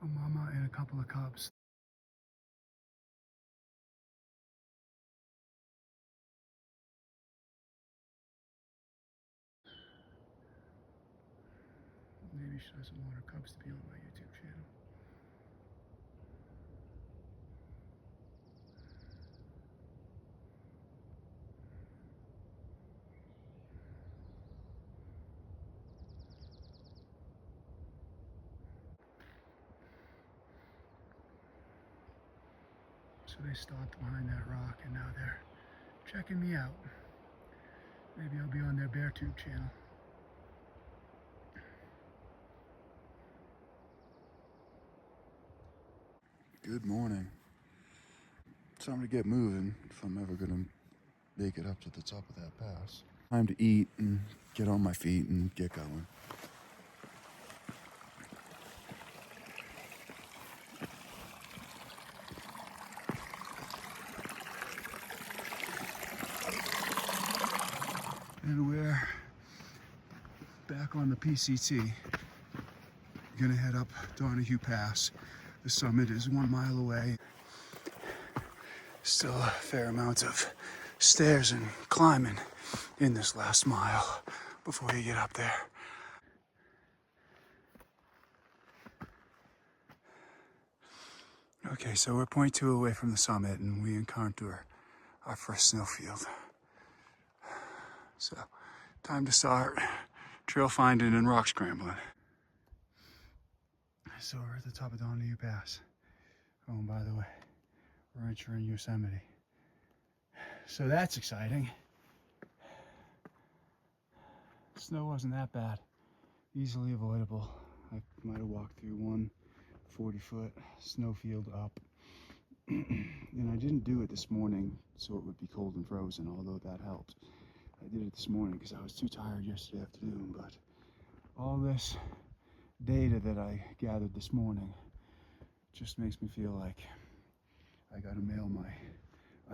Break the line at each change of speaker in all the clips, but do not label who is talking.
A mama and a couple of cubs. Maybe she doesn't want her cubs to be on my YouTube channel. So they stopped behind that rock and now they're checking me out. Maybe I'll be on their BearTube channel.
Good morning. Time to get moving if I'm ever gonna make it up to the top of that pass. Time to eat and get on my feet and get going.
And we're back on the PCT. Gonna head up Donahue Pass. The summit is 1 mile away. Still a fair amount of stairs and climbing in this last mile before you get up there. Okay, so we're 0.2 away from the summit and we encounter our first snowfield. So, time to start trail finding and rock scrambling. So we're at the top of Donahue Pass. Oh, and by the way, we're entering Yosemite. So that's exciting. Snow wasn't that bad. Easily avoidable. I might have walked through one 40-foot snowfield up. And I didn't do it this morning so it would be cold and frozen, although that helped. I did it this morning because I was too tired yesterday afternoon, but all this data that I gathered this morning just makes me feel like I gotta mail my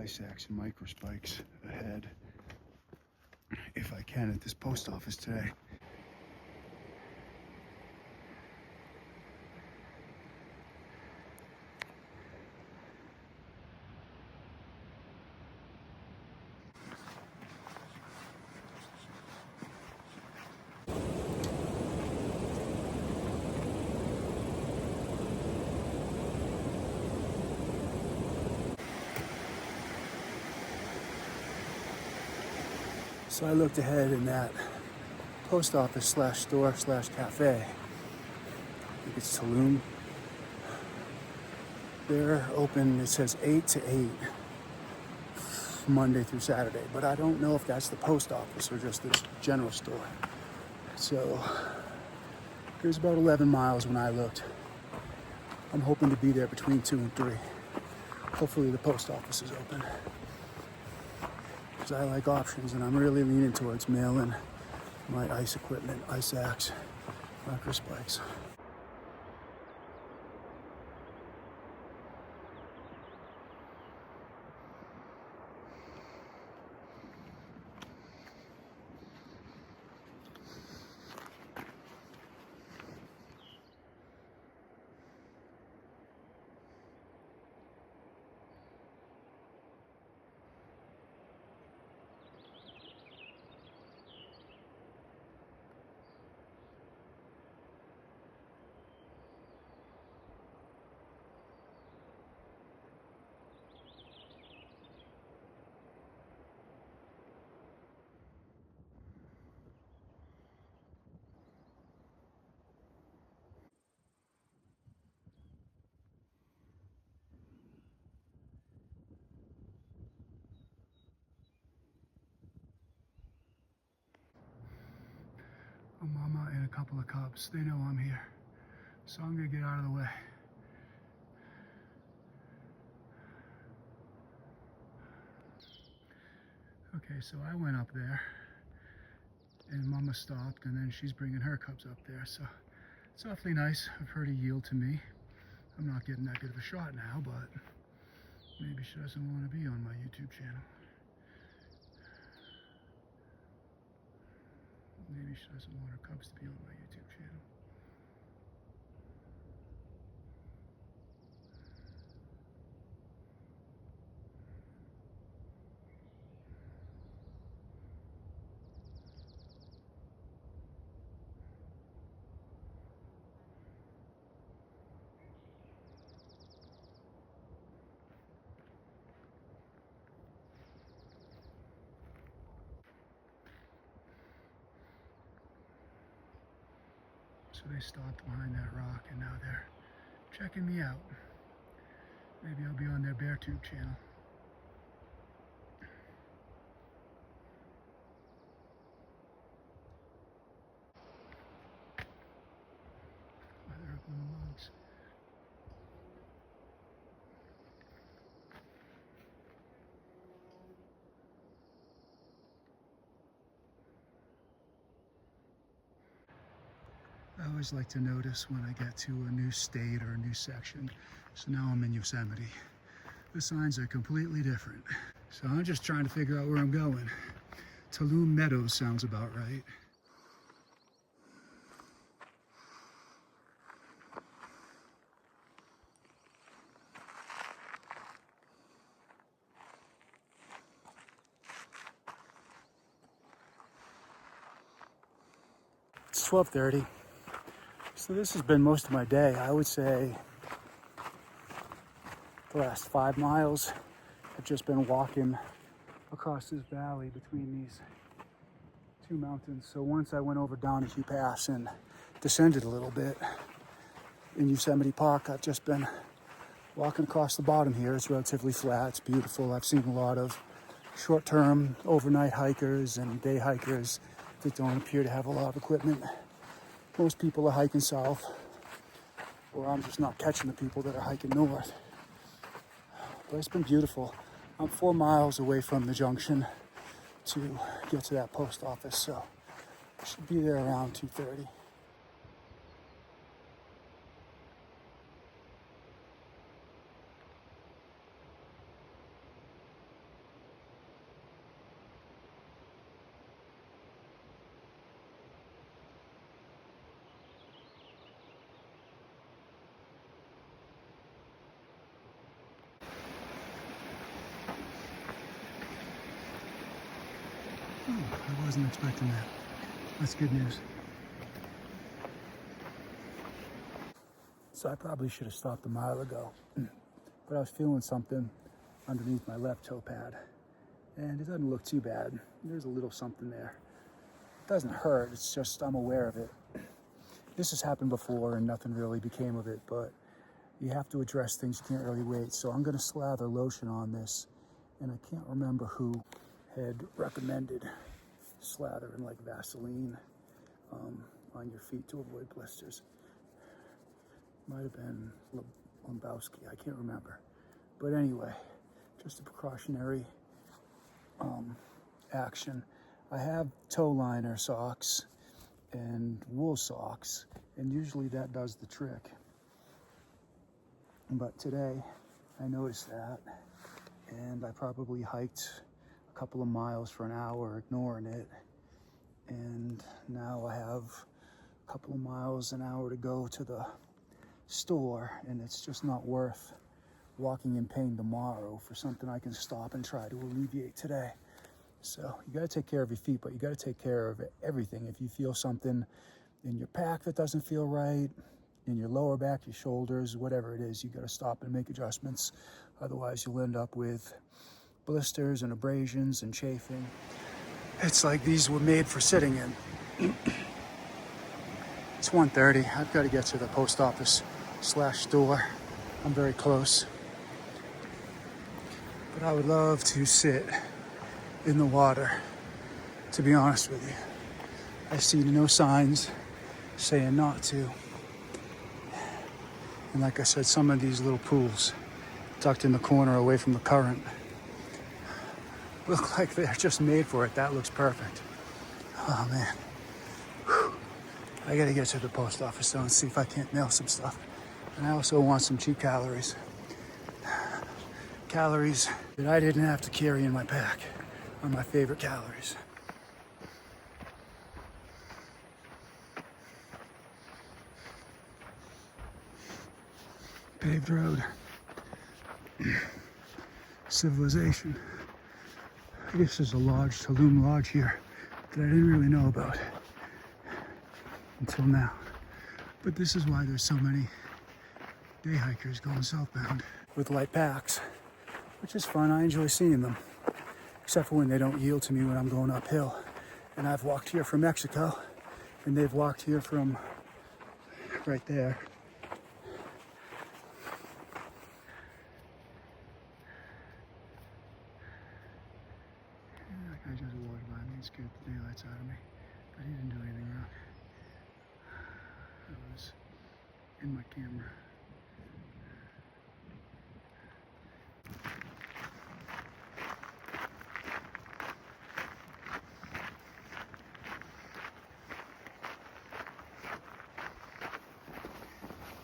ice axe and micro spikes ahead if I can at this post office today. So I looked ahead in that post office slash store slash cafe. I think it's Thru. They're open, it says 8 to 8, Monday through Saturday, but I don't know if that's the post office or just the general store. So it was about 11 miles when I looked. I'm hoping to be there between 2 and 3. Hopefully the post office is open. Because I like options and I'm really leaning towards mailing my ice equipment, ice axe, micro spikes. A mama and a couple of cubs. They know I'm here. So I'm gonna get out of the way. Okay, so I went up there and mama stopped and then she's bringing her cubs up there. So it's awfully nice of her to yield to me. I'm not getting that good of a shot now, but maybe she doesn't want to be on my YouTube channel. Maybe she doesn't want her cubs to be on my YouTube channel. So they stopped behind that rock and now they're checking me out. Maybe I'll be on their bear tube channel. Oh, they're up on the logs. I always like to notice when I get to a new state or a new section. So now I'm in Yosemite. The signs are completely different. So I'm just trying to figure out where I'm going. Thru Meadows sounds about right. It's 12:30. So this has been most of my day. I would say the last 5 miles I've just been walking across this valley between these two mountains. So once I went over Donahue Pass and descended a little bit in Yosemite Park, I've just been walking across the bottom here. It's relatively flat, it's beautiful. I've seen a lot of short-term overnight hikers and day hikers that don't appear to have a lot of equipment. Most people are hiking south, or I'm just not catching the people that are hiking north. But it's been beautiful. I'm 4 miles away from the junction to get to that post office, so I should be there around 2:30. I wasn't expecting that. That's good news. So I probably should have stopped a mile ago, but I was feeling something underneath my left toe pad, and it doesn't look too bad. There's a little something there. It doesn't hurt, it's just I'm aware of it. This has happened before and nothing really became of it, but you have to address things, you can't really wait. So I'm gonna slather lotion on this, and I can't remember who had recommended slathering like Vaseline on your feet to avoid blisters. Might have been Lombowski, I can't remember. But anyway, just a precautionary action. I have toe liner socks and wool socks, and usually that does the trick. But today I noticed that, and I probably hiked a couple of miles for an hour ignoring it, and now I have a couple of miles, an hour to go to the store, and it's just not worth walking in pain tomorrow for something I can stop and try to alleviate today. So you got to take care of your feet, but you got to take care of everything. If you feel something in your pack that doesn't feel right, in your lower back, your shoulders, whatever it is, you got to stop and make adjustments. Otherwise you'll end up with blisters and abrasions and chafing. It's like these were made for sitting in. It's 1:30. I've got to get to the post office / store. I'm very close. But I would love to sit in the water, to be honest with you. I see no signs saying not to. And like I said, some of these little pools tucked in the corner away from the current look like they're just made for it. That looks perfect. Oh man. Whew. I gotta get to the post office though and see if I can't mail some stuff. And I also want some cheap calories. Calories that I didn't have to carry in my pack are my favorite calories. Paved road. Civilization. I guess there's a lodge, Tulum Lodge here, that I didn't really know about until now. But this is why there's so many day hikers going southbound with light packs, which is fun. I enjoy seeing them, except for when they don't yield to me when I'm going uphill. And I've walked here from Mexico, and they've walked here from right there. That guy just walked by me and scared the daylights out of me, but he didn't do anything wrong. I was in my camera.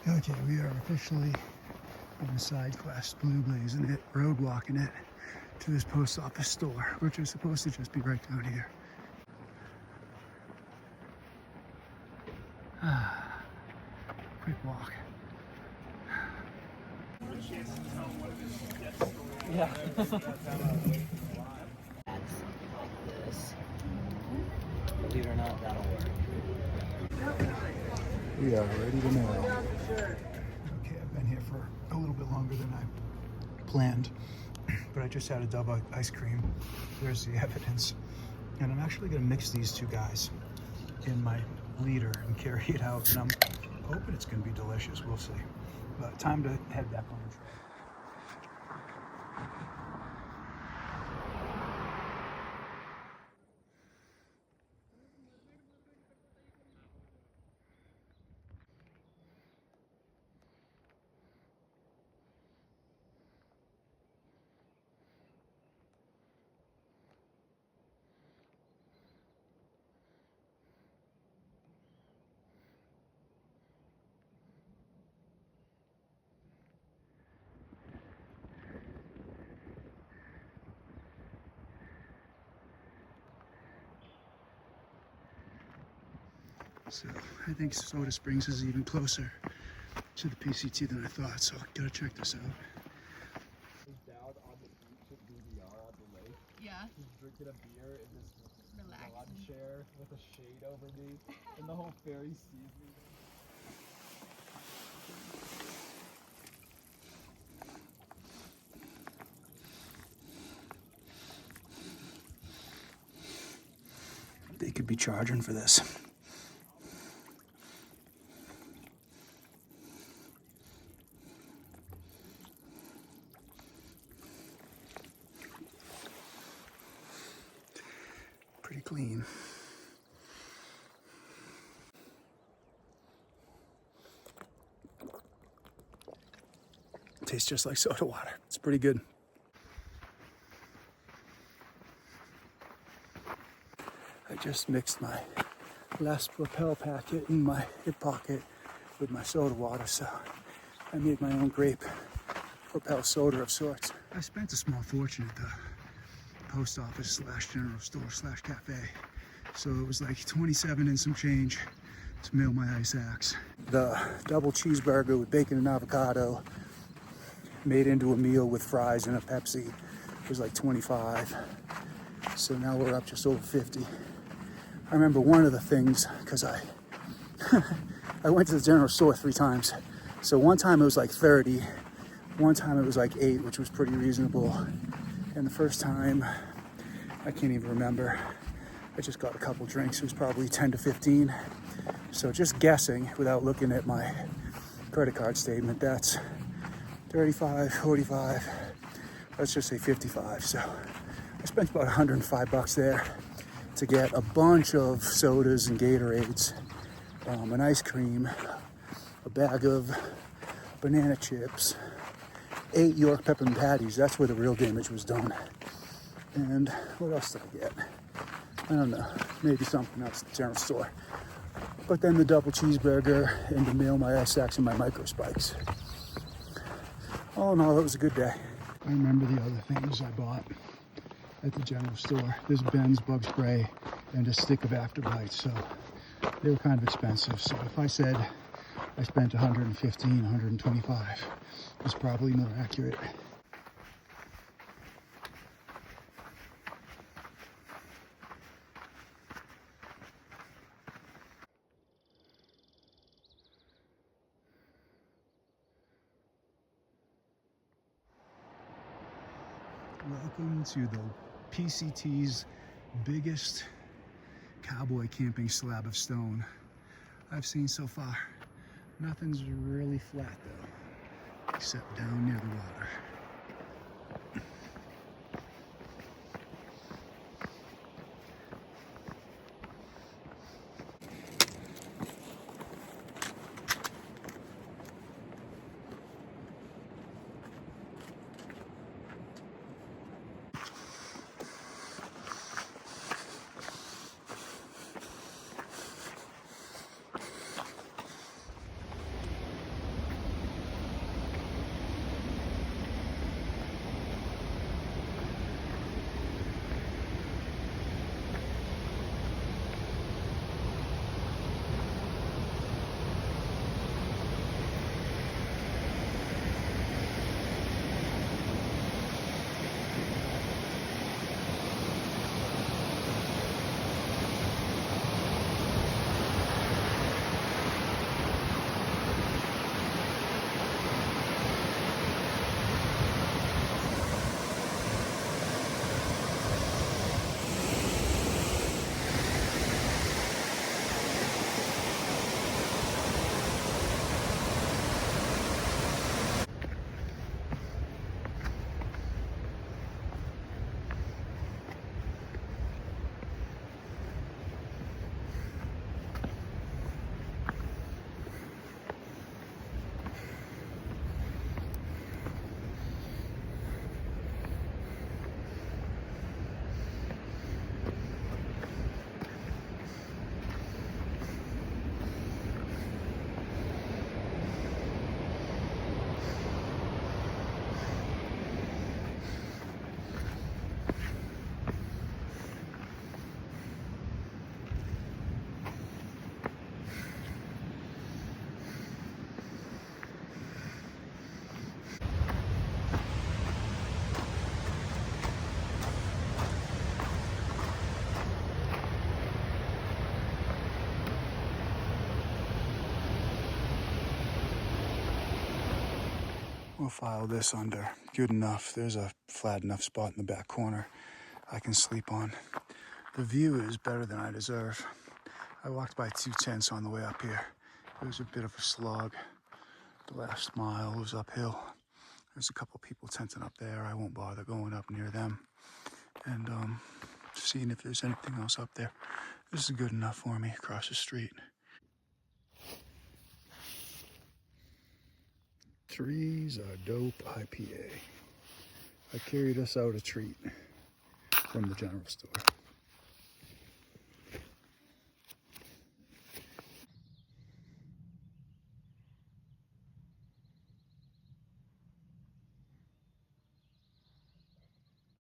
Okay, we are officially on the side quest, blue blazing it, road walking it to this post office store, which is supposed to just be right down here. Quick walk.
Yeah. This. Believe it or not, that'll work.
We are ready to know.
Okay, I've been here for a little bit longer than I planned, but I just had a double ice cream. There's the evidence. And I'm actually gonna mix these two guys in my liter and carry it out, and I'm hoping it's gonna be delicious, we'll see. But time to head back on the trail. So I think Soda Springs is even closer to the PCT than I thought, so I gotta check this out.
Down on the beach at BBR on the lake.
Yeah.
Just drinking a beer in this lawn
Relaxing.
chair with a shade over me, and the whole ferry sees me.
They could be charging for this. Pretty clean. Tastes just like soda water. It's pretty good. I just mixed my last Propel packet in my hip pocket with my soda water, so I made my own grape Propel soda of sorts. I spent a small fortune at the post office slash general store slash cafe, so it was like 27 and some change to mail my ice axe. The double cheeseburger with bacon and avocado made into a meal with fries and a Pepsi was like 25, so now we're up just over 50. I remember one of the things, because I went to the general store 3 times. So one time it was like 30, one time it was like 8, which was pretty reasonable. And the first time, I can't even remember. I just got a couple drinks. It was probably 10 to 15. So just guessing without looking at my credit card statement, that's 35, 45, let's just say 55. So I spent about $105 there to get a bunch of sodas and Gatorades, an ice cream, a bag of banana chips, 8 York peppermint patties. That's where the real damage was done. And what else did I get? I don't know, maybe something else at the general store. But then the double cheeseburger and to mail my ice axe and my micro spikes. All in all, it was a good day. I remember the other things I bought at the general store. This Ben's bug spray and a stick of Afterbites, so they were kind of expensive. So if I said I spent 115, 125, it's probably more accurate. Welcome to the PCT's biggest cowboy camping slab of stone I've seen so far. Nothing's really flat though, except down near the water. We'll file this under good enough. There's a flat enough spot in the back corner I can sleep on. The view is better than I deserve. I walked by 2 tents on the way up here. It was a bit of a slog. The last mile was uphill. There's a couple people tenting up there. I won't bother going up near them. And seeing if there's anything else up there. This is good enough for me across the street. Trees are dope IPA. I carried us out a treat from the general store.